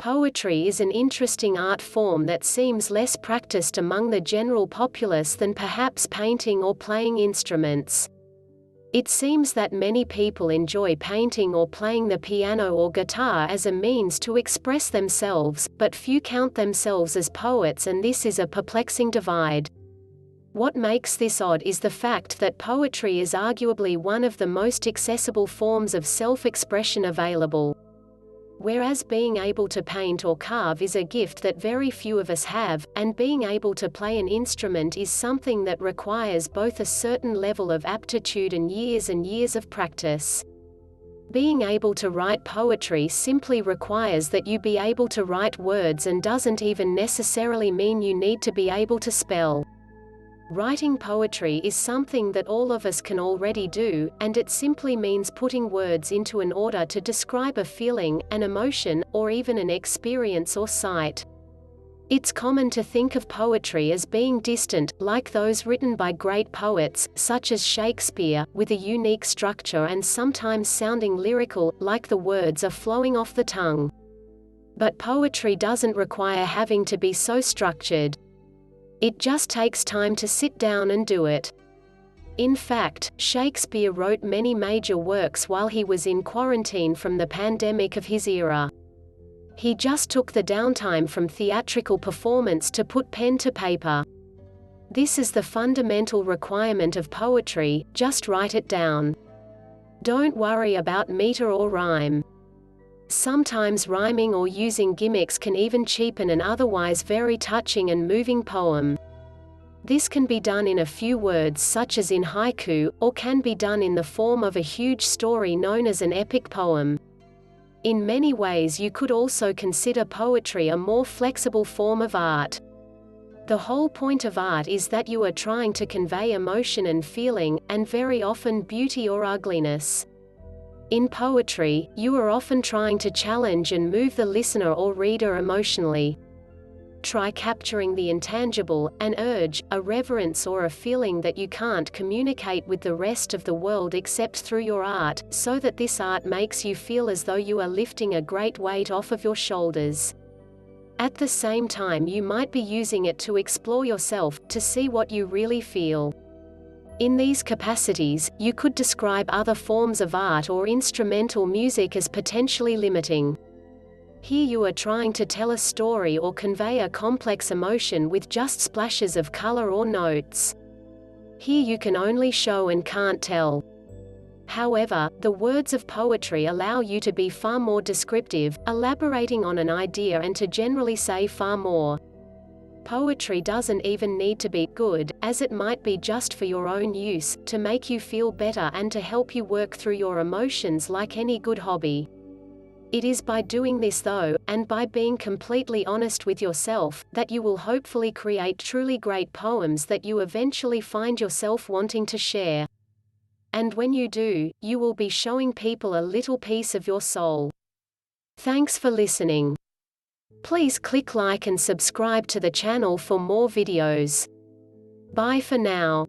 Poetry is an interesting art form that seems less practiced among the general populace than perhaps painting or playing instruments. It seems that many people enjoy painting or playing the piano or guitar as a means to express themselves, but few count themselves as poets, and this is a perplexing divide. What makes this odd is the fact that poetry is arguably one of the most accessible forms of self-expression available. Whereas being able to paint or carve is a gift that very few of us have, and being able to play an instrument is something that requires both a certain level of aptitude and years of practice. Being able to write poetry simply requires that you be able to write words and doesn't even necessarily mean you need to be able to spell. Writing poetry is something that all of us can already do, and it simply means putting words into an order to describe a feeling, an emotion, or even an experience or sight. It's common to think of poetry as being distant, like those written by great poets, such as Shakespeare, with a unique structure and sometimes sounding lyrical, like the words are flowing off the tongue. But poetry doesn't require having to be so structured. It just takes time to sit down and do it. In fact, Shakespeare wrote many major works while he was in quarantine from the pandemic of his era. He just took the downtime from theatrical performance to put pen to paper. This is the fundamental requirement of poetry: just write it down. Don't worry about meter or rhyme. Sometimes rhyming or using gimmicks can even cheapen an otherwise very touching and moving poem. This can be done in a few words, such as in haiku, or can be done in the form of a huge story known as an epic poem. In many ways you could also consider poetry a more flexible form of art. The whole point of art is that you are trying to convey emotion and feeling, and very often beauty or ugliness. In poetry, you are often trying to challenge and move the listener or reader emotionally. Try capturing the intangible, an urge, a reverence, or a feeling that you can't communicate with the rest of the world except through your art, so that this art makes you feel as though you are lifting a great weight off of your shoulders. At the same time, you might be using it to explore yourself, to see what you really feel. In these capacities, you could describe other forms of art or instrumental music as potentially limiting. Here you are trying to tell a story or convey a complex emotion with just splashes of color or notes. Here you can only show and can't tell. However, the words of poetry allow you to be far more descriptive, elaborating on an idea and to generally say far more. Poetry doesn't even need to be good, as it might be just for your own use, to make you feel better and to help you work through your emotions like any good hobby. It is by doing this though, and by being completely honest with yourself, that you will hopefully create truly great poems that you eventually find yourself wanting to share. And when you do, you will be showing people a little piece of your soul. Thanks for listening. Please click like and subscribe to the channel for more videos. Bye for now.